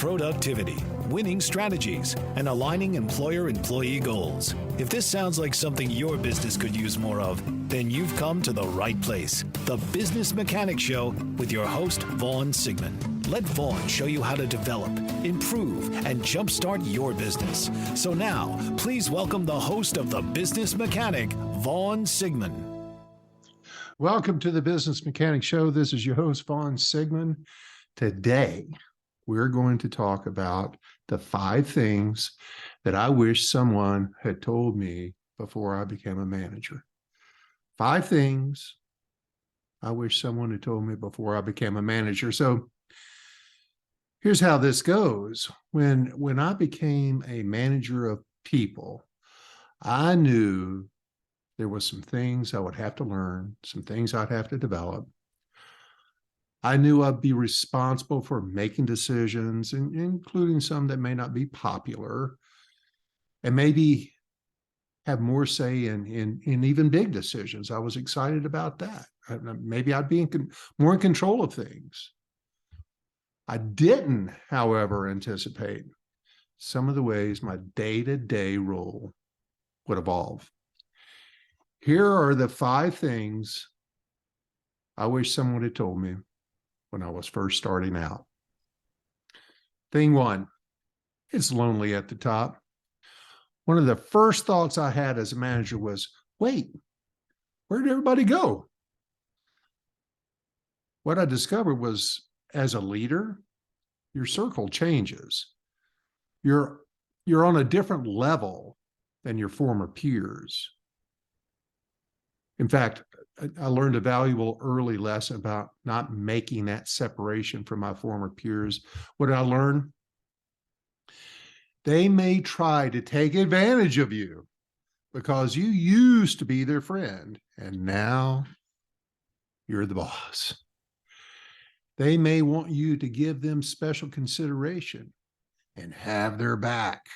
productivity, winning strategies, and aligning employer-employee goals. If this sounds like something your business could use more of, then you've come to the right place. The Business Mechanic Show with your host, Vaughn Sigmund. Let Vaughn show you how to develop, improve, and jumpstart your business. So now, please welcome the host of The Business Mechanic, Vaughn Sigmund. Welcome to the Business Mechanic Show. This is your host, Vaughn Sigmund. Today, we're going to talk about the 5 things that I wish someone had told me before I became a manager. 5 things I wish someone had told me before I became a manager. So here's how this goes. When I became a manager of people, I knew there was some things I would have to learn, some things I'd have to develop. I knew I'd be responsible for making decisions, including some that may not be popular, and maybe have more say in even big decisions. I was excited about that. Maybe I'd be more in control of things. I didn't, however, anticipate some of the ways my day-to-day role would evolve. Here are the 5 things I wish someone had told me when I was first starting out. Thing 1, it's lonely at the top. One of the first thoughts I had as a manager was, wait, where did everybody go? What I discovered was, as a leader, your circle changes. You're on a different level than your former peers. In fact, I learned a valuable early lesson about not making that separation from my former peers. What did I learn? They may try to take advantage of you because you used to be their friend and now you're the boss. They may want you to give them special consideration and have their back.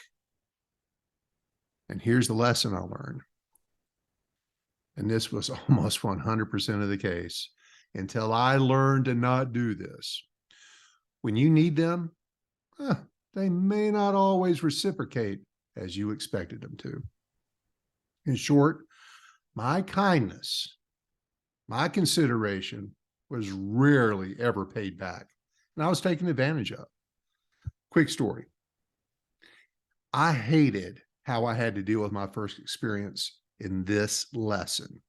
And here's the lesson I learned. And this was almost 100% of the case until I learned to not do this. When you need them, they may not always reciprocate as you expected them to. In short, my kindness, my consideration was rarely ever paid back, and I was taken advantage of. Quick story. I hated how I had to deal with my first experience in this lesson.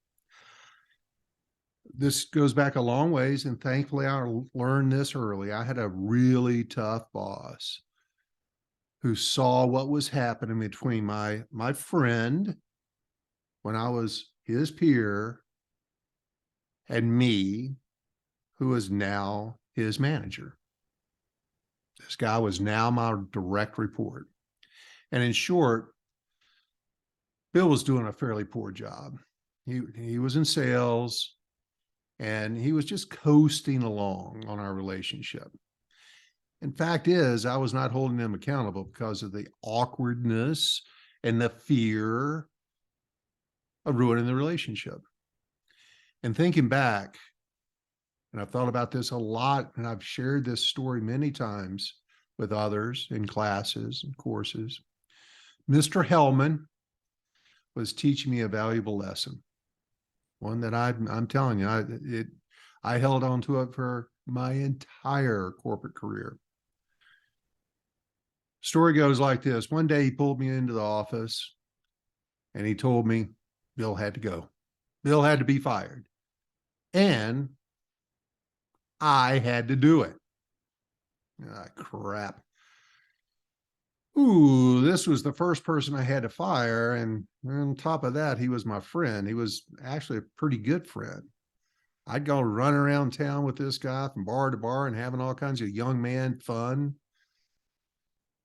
This goes back a long ways, and thankfully I learned this early. I had a really tough boss who saw what was happening between my friend, when I was his peer, and me, who is now his manager. This guy was now my direct report. And in short, Bill was doing a fairly poor job. He was in sales, and he was just coasting along on our relationship. And fact is, I was not holding him accountable because of the awkwardness and the fear of ruining the relationship. And thinking back, and I've thought about this a lot, and I've shared this story many times with others in classes and courses. Mr. Hellman was teaching me a valuable lesson, one that I'm telling you, I held on to it for my entire corporate career. Story goes like this. One day he pulled me into the office and he told me Bill had to go. Bill had to be fired. And I had to do it. Crap. Ooh, this was the first person I had to fire. And on top of that, he was my friend. He was actually a pretty good friend. I'd go run around town with this guy from bar to bar and having all kinds of young man fun.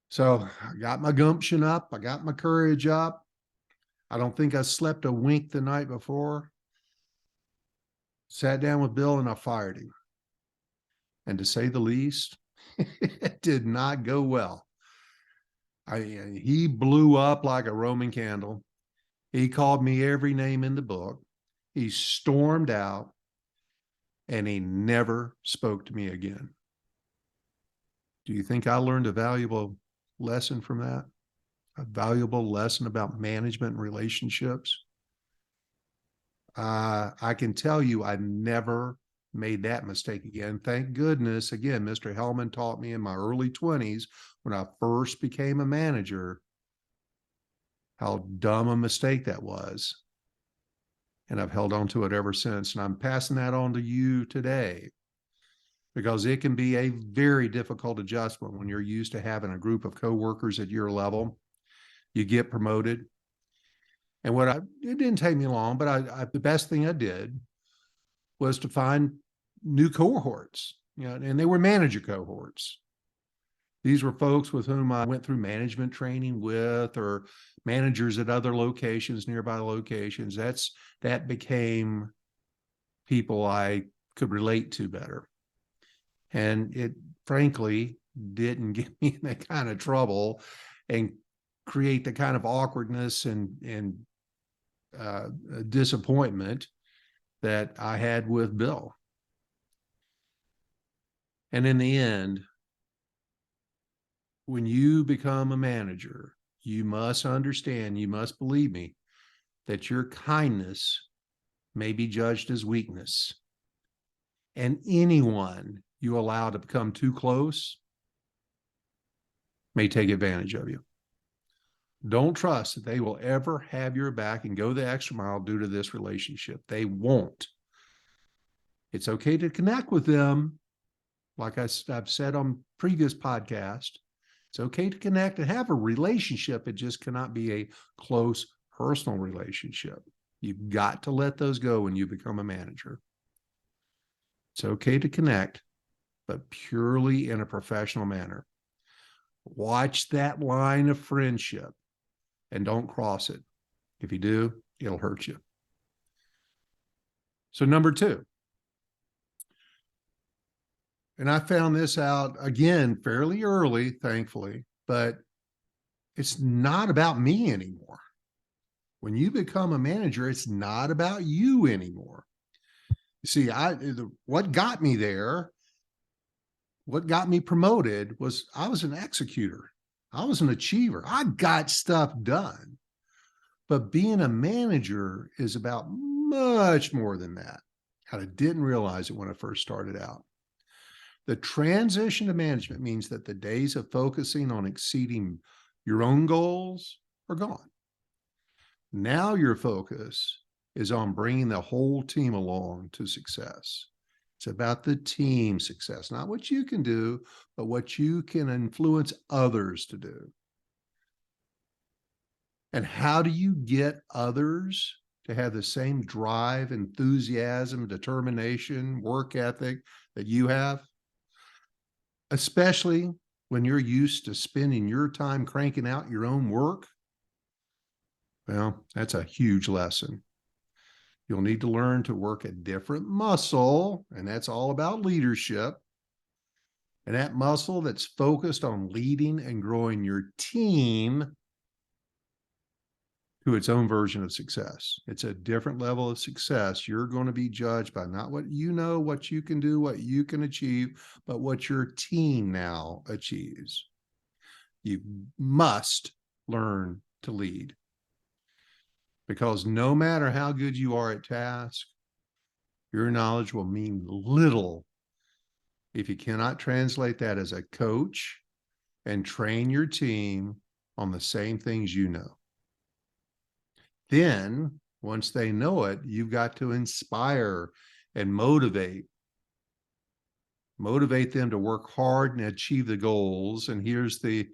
So I got my gumption up. I got my courage up. I don't think I slept a wink the night before. Sat down with Bill and I fired him. And to say the least, it did not go well. He blew up like a Roman candle. He called me every name in the book. He stormed out and he never spoke to me again. Do you think I learned a valuable lesson from that? A valuable lesson about management and relationships? I can tell you I never made that mistake again. Thank goodness. Again, Mr. Hellman taught me in my early 20s when I first became a manager how dumb a mistake that was. And I've held on to it ever since. And I'm passing that on to you today because it can be a very difficult adjustment when you're used to having a group of coworkers at your level. You get promoted. And it didn't take me long, but the best thing I did was to find new cohorts, and they were manager cohorts. These were folks with whom I went through management training with, or managers at other locations, nearby locations. That became people I could relate to better. And it frankly didn't get me in that kind of trouble and create the kind of awkwardness and disappointment that I had with Bill. And in the end, when you become a manager, you must understand, you must believe me, that your kindness may be judged as weakness. And anyone you allow to become too close may take advantage of you. Don't trust that they will ever have your back and go the extra mile due to this relationship. They won't. It's okay to connect with them. Like I've said on previous podcasts, it's okay to connect and have a relationship. It just cannot be a close personal relationship. You've got to let those go when you become a manager. It's okay to connect, but purely in a professional manner. Watch that line of friendship and don't cross it. If you do, it'll hurt you. So number 2, and I found this out again fairly early, thankfully, but it's not about me anymore. When you become a manager, it's not about you anymore. You see, what got me there, what got me promoted was I was an executor. I was an achiever. I got stuff done. But being a manager is about much more than that. And I didn't realize it when I first started out. The transition to management means that the days of focusing on exceeding your own goals are gone. Now your focus is on bringing the whole team along to success. It's about the team success, not what you can do, but what you can influence others to do. And how do you get others to have the same drive, enthusiasm, determination, work ethic that you have? Especially when you're used to spending your time cranking out your own work. Well, that's a huge lesson. You'll need to learn to work a different muscle, and that's all about leadership. And that muscle that's focused on leading and growing your team to its own version of success. It's a different level of success. You're going to be judged by not what you know, what you can do, what you can achieve, but what your team now achieves. You must learn to lead. Because no matter how good you are at task, your knowledge will mean little if you cannot translate that as a coach and train your team on the same things you know. Then, once they know it, you've got to inspire and motivate them to work hard and achieve the goals. And here's the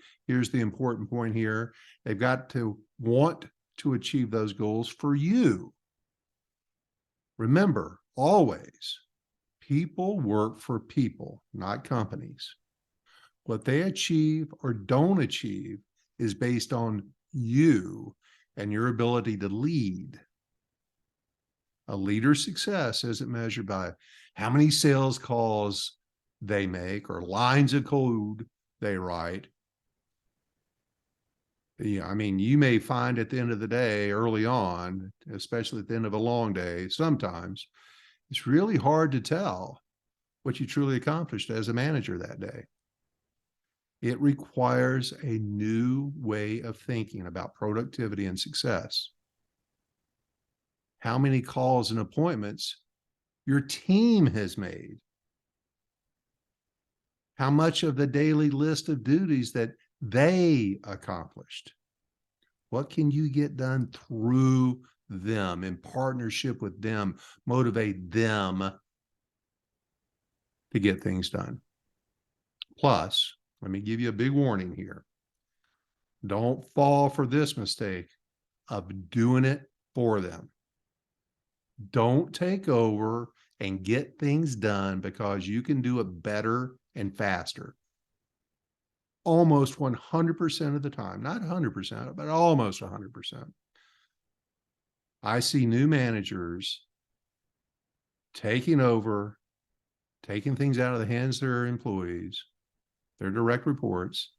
important point here. They've got to want to achieve those goals for you. Remember, always, people work for people, not companies. What they achieve or don't achieve is based on you and your ability to lead. A leader's success isn't measured by how many sales calls they make or lines of code they write. Yeah, I mean, you may find at the end of the day, early on, especially at the end of a long day, sometimes it's really hard to tell what you truly accomplished as a manager that day. It requires a new way of thinking about productivity and success. How many calls and appointments your team has made. How much of the daily list of duties that they accomplished. What can you get done through them, in partnership with them, motivate them to get things done? Plus, let me give you a big warning here. Don't fall for this mistake of doing it for them. Don't take over and get things done because you can do it better and faster. Almost 100% of the time, not 100%, but almost 100%. I see new managers taking over, taking things out of the hands of their employees, their direct reports,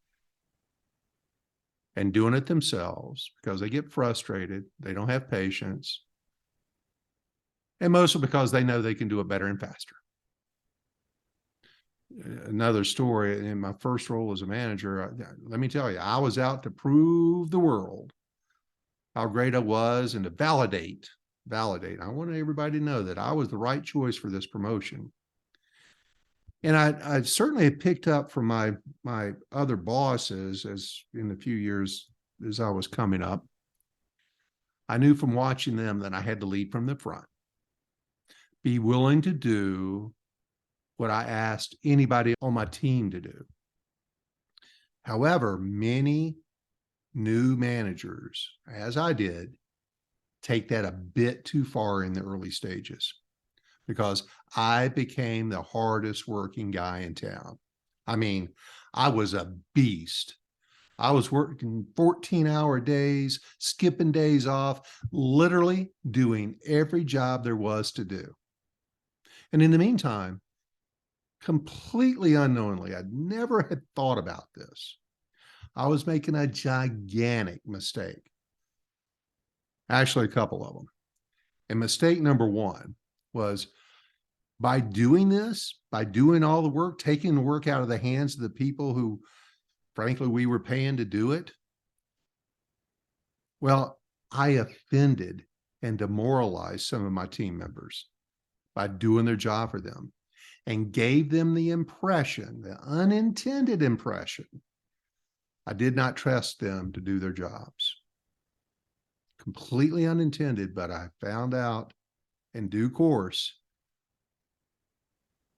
and doing it themselves because they get frustrated, they don't have patience, and mostly because they know they can do it better and faster. Another story, in my first role as a manager, let me tell you, I was out to prove the world how great I was and to validate. I wanted everybody to know that I was the right choice for this promotion. And I certainly had picked up from my other bosses as in the few years as I was coming up. I knew from watching them that I had to lead from the front, be willing to do what I asked anybody on my team to do. However, many new managers, as I did, take that a bit too far in the early stages because I became the hardest working guy in town. I mean, I was a beast. I was working 14-hour days, skipping days off, literally doing every job there was to do. And in the meantime, completely unknowingly, I'd never had thought about this, I was making a gigantic mistake. Actually, a couple of them. And mistake number one was by doing this, by doing all the work, taking the work out of the hands of the people who, frankly, we were paying to do it. Well, I offended and demoralized some of my team members by doing their job for them and gave them the impression, the unintended impression, I did not trust them to do their jobs. Completely unintended, but I found out in due course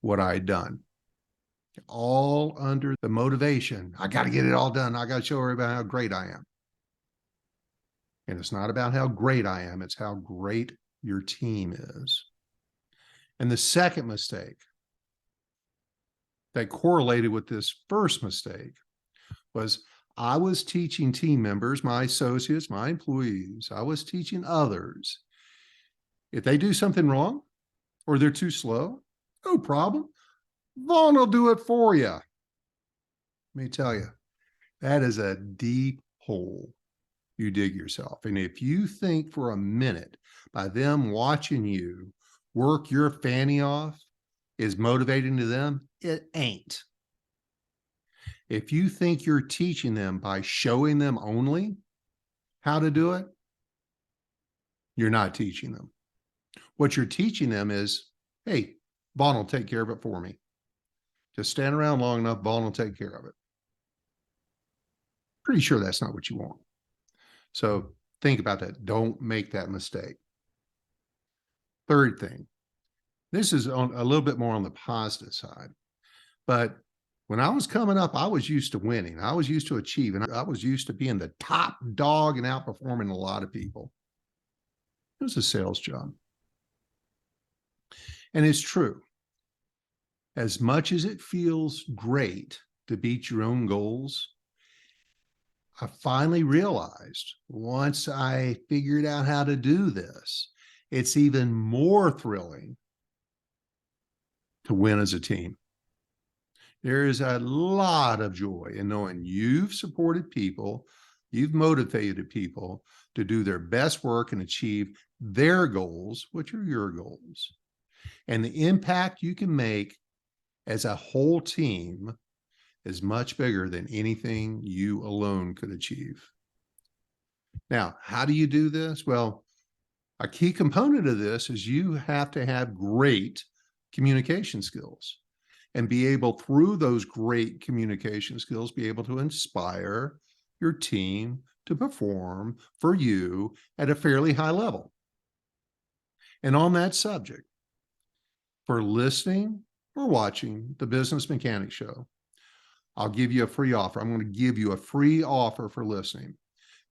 what I had done. All under the motivation, I got to get it all done. I got to show everybody how great I am. And it's not about how great I am, it's how great your team is. And the second mistake that correlated with this first mistake was I was teaching team members, my associates, my employees, I was teaching others. If they do something wrong or they're too slow, no problem. Vaughn will do it for you. Let me tell you, that is a deep hole you dig yourself. And if you think for a minute by them watching you work your fanny off is motivating to them, it ain't. If you think you're teaching them by showing them only how to do it, you're not teaching them. What you're teaching them is, hey, Vaughn will take care of it for me. Just stand around long enough, Vaughn will take care of it. Pretty sure that's not what you want. So think about that. Don't make that mistake. Third thing, this is on a little bit more on the positive side, but when I was coming up, I was used to winning. I was used to achieving. I was used to being the top dog and outperforming a lot of people. It was a sales job. And it's true. As much as it feels great to beat your own goals, I finally realized once I figured out how to do this, it's even more thrilling to win as a team. There is a lot of joy in knowing you've supported people, you've motivated people to do their best work and achieve their goals, which are your goals. And the impact you can make as a whole team is much bigger than anything you alone could achieve. Now, how do you do this? Well, a key component of this is you have to have great communication skills and be able, through those great communication skills, be able to inspire your team to perform for you at a fairly high level. And on that subject, for listening or watching the Business Mechanics Show, I'll give you a free offer. I'm going to give you a free offer for listening.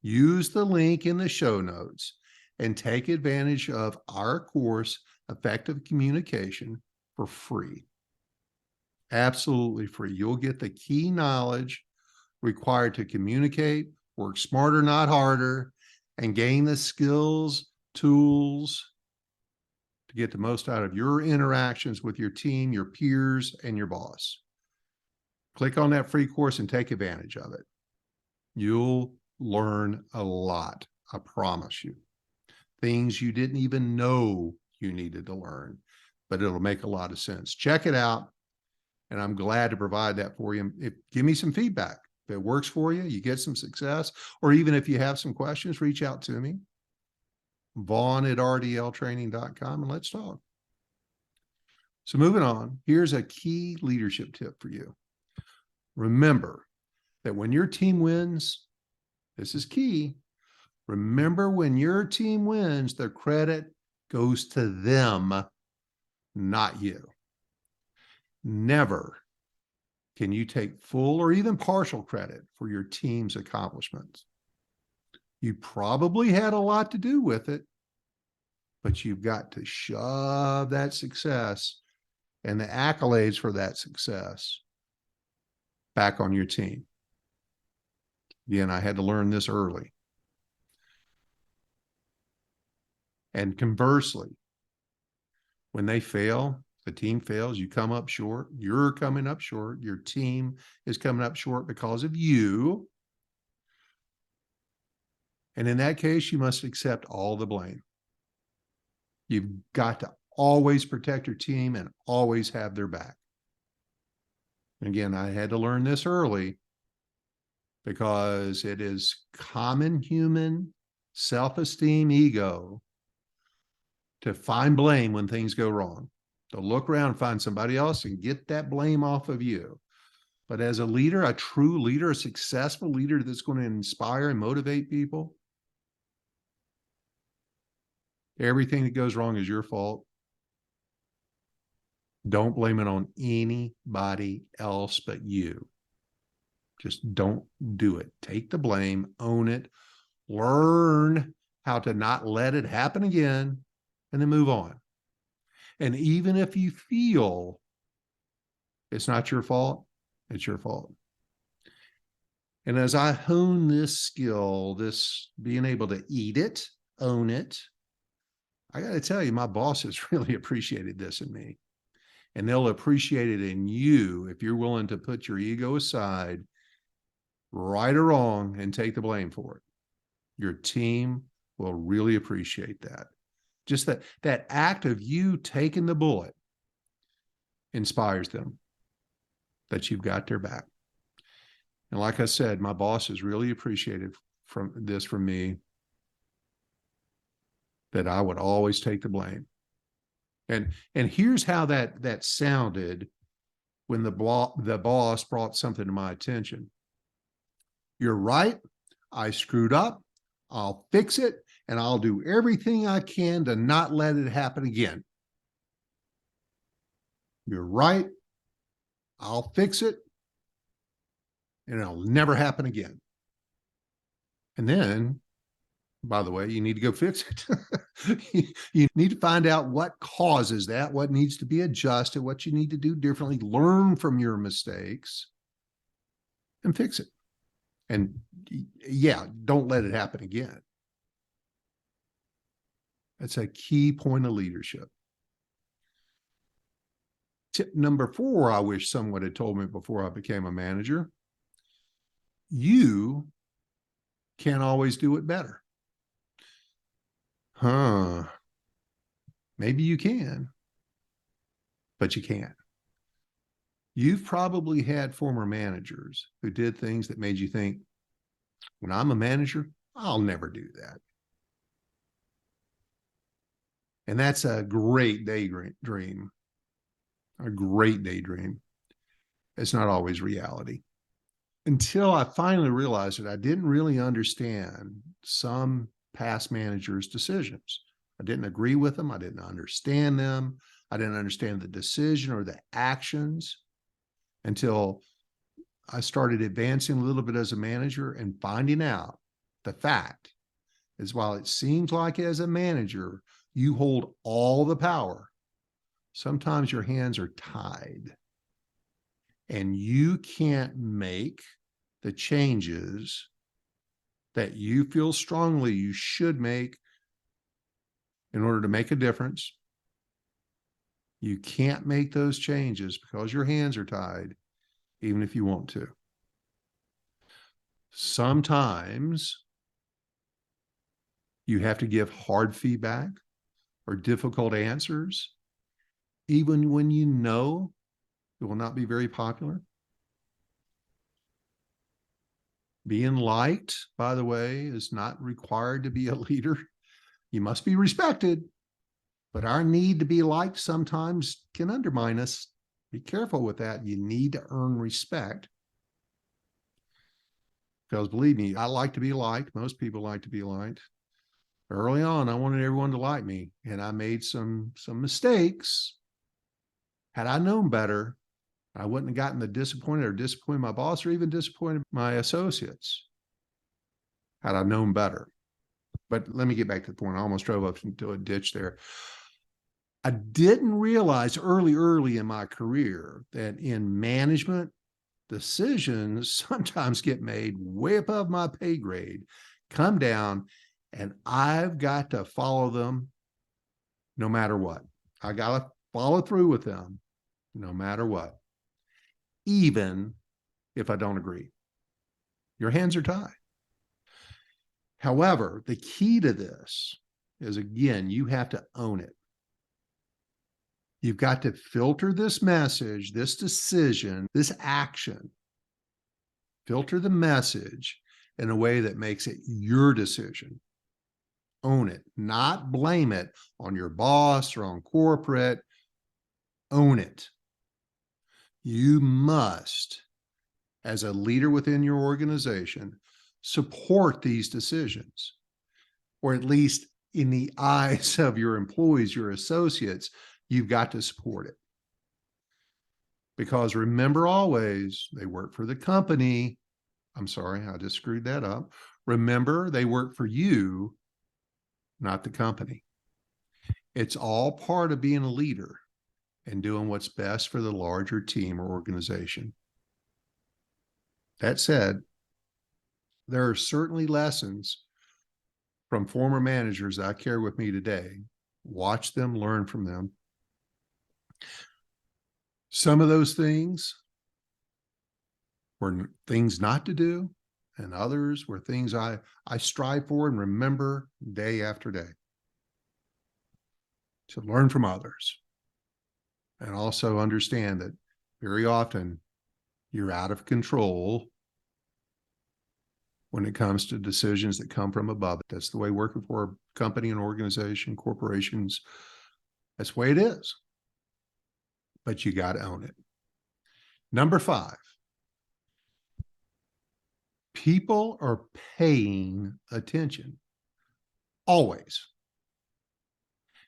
Use the link in the show notes and take advantage of our course, Effective Communication, for free. Absolutely free. You'll get the key knowledge required to communicate, work smarter, not harder, and gain the skills, tools to get the most out of your interactions with your team, your peers, and your boss. Click on that free course and take advantage of it. You'll learn a lot, I promise you. Things you didn't even know you needed to learn, but it'll make a lot of sense. Check it out, and I'm glad to provide that for you. Give me some feedback. If it works for you, you get some success, or even if you have some questions, reach out to me, Vaughn@rdltraining.com, and let's talk. So moving on, here's a key leadership tip for you. Remember that when your team wins, this is key. Remember, when your team wins, the credit goes to them, not you. Never can you take full or even partial credit for your team's accomplishments. You probably had a lot to do with it, but you've got to shove that success and the accolades for that success back on your team. Again, I had to learn this early. And conversely, when they fail, the team fails, you come up short, you're coming up short, your team is coming up short because of you. And in that case, you must accept all the blame. You've got to always protect your team and always have their back. Again, I had to learn this early because it is common human self-esteem, ego, to find blame when things go wrong, to look around, find somebody else and get that blame off of you. But as a leader, a true leader, a successful leader that's going to inspire and motivate people, everything that goes wrong is your fault. Don't blame it on anybody else but you. Just don't do it. Take the blame, own it, learn how to not let it happen again, and then move on. And even if you feel it's not your fault, it's your fault. And as I hone this skill, this being able to eat it, own it, I got to tell you, my bosses really appreciated this in me. And they'll appreciate it in you if you're willing to put your ego aside, right or wrong, and take the blame for it. Your team will really appreciate that. Just that act of you taking the bullet inspires them that you've got their back. And like I said, my bosses really appreciated from me, that I would always take the blame. And here's how that sounded when the boss brought something to my attention. You're right. I screwed up. I'll fix it, and I'll do everything I can to not let it happen again. You're right. I'll fix it, and it'll never happen again. And then, by the way, you need to go fix it. You need to find out what causes that, what needs to be adjusted, what you need to do differently, learn from your mistakes, and fix it. And yeah, don't let it happen again. That's a key point of leadership. Tip number 4, I wish someone had told me before I became a manager. You can't always do it better. Maybe you can, but you can't. You've probably had former managers who did things that made you think, when I'm a manager, I'll never do that. And that's a great daydream, a great daydream. It's not always reality. Until I finally realized that I didn't really understand some past managers' decisions. I didn't agree with them. I didn't understand them. I didn't understand the decision or the actions until I started advancing a little bit as a manager and finding out the fact is, while it seems like as a manager, you hold all the power, sometimes your hands are tied and you can't make the changes that you feel strongly you should make in order to make a difference. You can't make those changes because your hands are tied, even if you want to. Sometimes you have to give hard feedback or difficult answers, even when you know it will not be very popular. Being liked, by the way, is not required to be a leader. You must be respected, but our need to be liked sometimes can undermine us. Be careful with that. You need to earn respect. Because believe me, I like to be liked. Most people like to be liked. Early on, I wanted everyone to like me, and I made some mistakes. Had I known better, I wouldn't have gotten the disappointed my boss or even disappointed my associates had I known better. But let me get back to the point. I almost drove up into a ditch there. I didn't realize early in my career that in management, decisions sometimes get made way above my pay grade, come down, and I've got to follow them no matter what. I got to follow through with them no matter what, even if I don't agree. Your hands are tied. However, the key to this is, again, you have to own it. You've got to filter this message, this decision, this action, filter the message in a way that makes it your decision. Own it, not blame it on your boss or on corporate. Own it. You must, as a leader within your organization, support these decisions, or at least in the eyes of your employees, your associates, you've got to support it. Because remember always, they work for the company. I'm sorry, I just screwed that up. Remember, they work for you, not the company. It's all part of being a leader and doing what's best for the larger team or organization. That said, there are certainly lessons from former managers I carry with me today. Watch them, learn from them. Some of those things were things not to do, and others were things I strive for and remember day after day. To learn from others and also understand that very often you're out of control when it comes to decisions that come from above. That's the way working for a company and organization, corporations, that's the way it is. But you got to own it. Number 5, people are paying attention. Always.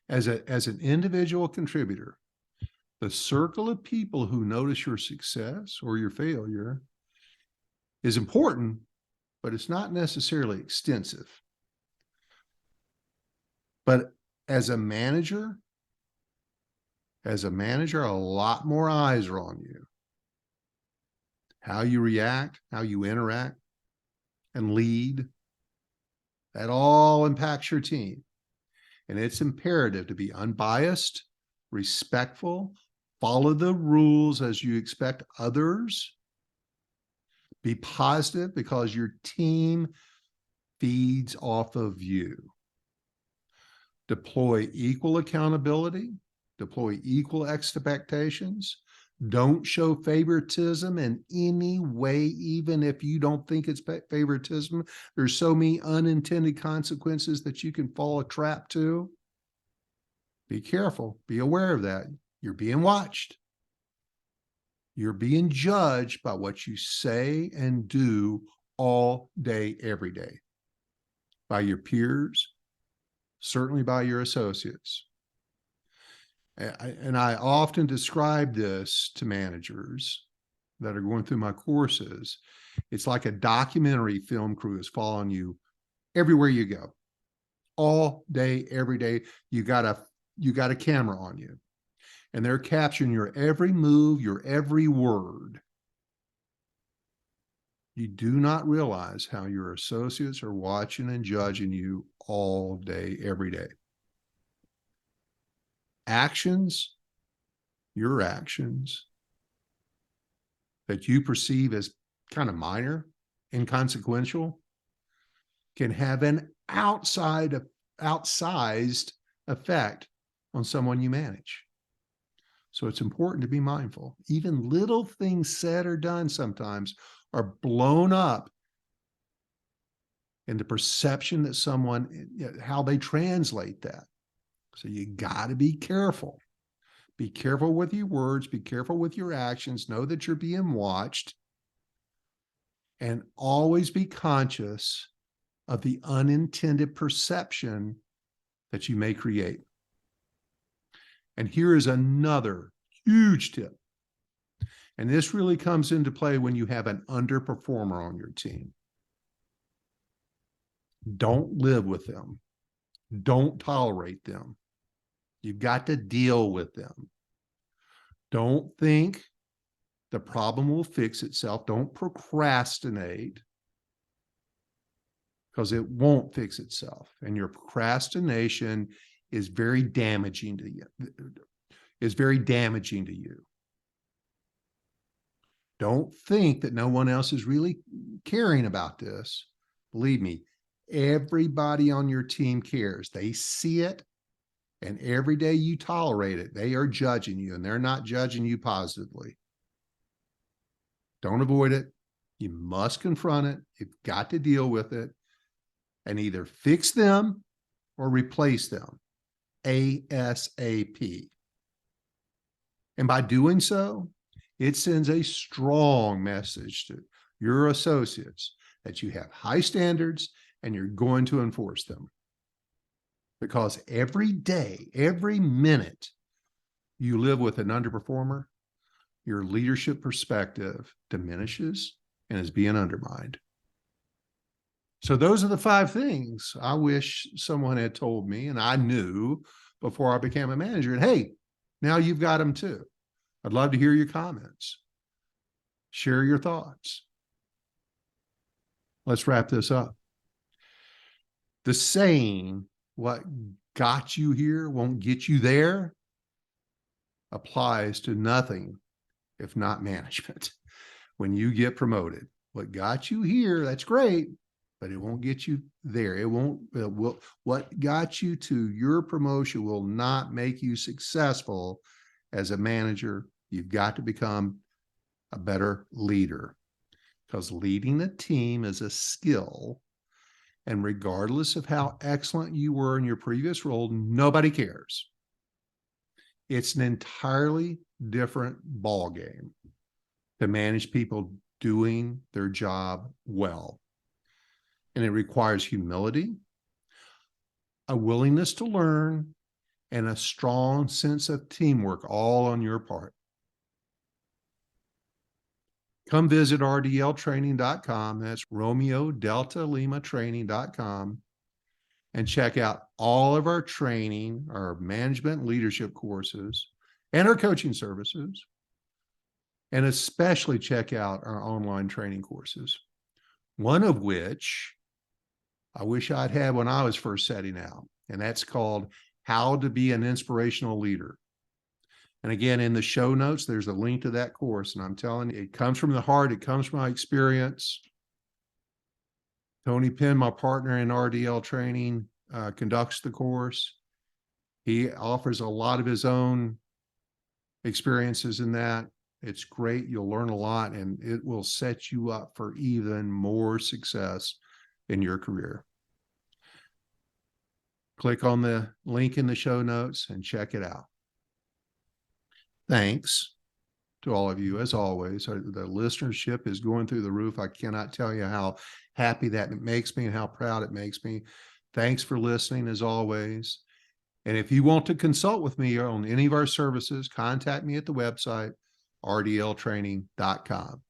As an individual contributor, the circle of people who notice your success or your failure is important, but it's not necessarily extensive. But as a manager, a lot more eyes are on you. How you react, how you interact and lead, that all impacts your team. And it's imperative to be unbiased, respectful, follow the rules as you expect others. Be positive because your team feeds off of you. Deploy equal accountability, deploy equal expectations, Don't show favoritism in any way, even if you don't think it's favoritism. There's so many unintended consequences that you can fall a trap to. Be careful. Be aware of that. You're being watched. You're being judged by what you say and do all day, every day, by your peers, certainly by your associates. And I often describe this to managers that are going through my courses. It's like a documentary film crew is following you everywhere you go, all day, every day. You got a camera on you, and they're capturing your every move, your every word. You do not realize how your associates are watching and judging you all day, every day. Actions, your actions that you perceive as kind of minor, inconsequential, can have an outsized effect on someone you manage. So it's important to be mindful. Even little things said or done sometimes are blown up in the perception that someone, how they translate that. So you got to be careful. Be careful with your words. Be careful with your actions. Know that you're being watched. And always be conscious of the unintended perception that you may create. And here is another huge tip. And this really comes into play when you have an underperformer on your team. Don't live with them. Don't tolerate them. You've got to deal with them. Don't think the problem will fix itself. Don't procrastinate, because it won't fix itself. And your procrastination is very damaging to you. Don't think that no one else is really caring about this. Believe me, everybody on your team cares. They see it. And every day you tolerate it, they are judging you, and they're not judging you positively. Don't avoid it. You must confront it. You've got to deal with it and either fix them or replace them ASAP. And by doing so, it sends a strong message to your associates that you have high standards and you're going to enforce them. Because every day, every minute you live with an underperformer, your leadership perspective diminishes and is being undermined. So those are the 5 things I wish someone had told me and I knew before I became a manager. And hey, now you've got them too. I'd love to hear your comments. Share your thoughts. Let's wrap this up. The saying, what got you here won't get you there, applies to nothing if not management. When you get promoted, what got you here, that's great, but it won't get you there. What got you to your promotion will not make you successful as a manager. You've got to become a better leader, because leading a team is a skill. And regardless of how excellent you were in your previous role, nobody cares. It's an entirely different ballgame to manage people doing their job well. And it requires humility, a willingness to learn, and a strong sense of teamwork, all on your part. Come visit rdltraining.com. That's Romeo Delta Lima training.com, and check out all of our training, our management leadership courses, and our coaching services. And especially check out our online training courses, one of which I wish I'd had when I was first setting out. And that's called How to Be an Inspirational Leader. And again, in the show notes, there's a link to that course. And I'm telling you, it comes from the heart. It comes from my experience. Tony Penn, my partner in RDL training, conducts the course. He offers a lot of his own experiences in that. It's great. You'll learn a lot, and it will set you up for even more success in your career. Click on the link in the show notes and check it out. Thanks to all of you. As always, the listenership is going through the roof. I cannot tell you how happy that makes me and how proud it makes me. Thanks for listening, as always. And if you want to consult with me on any of our services, contact me at the website, rdltraining.com.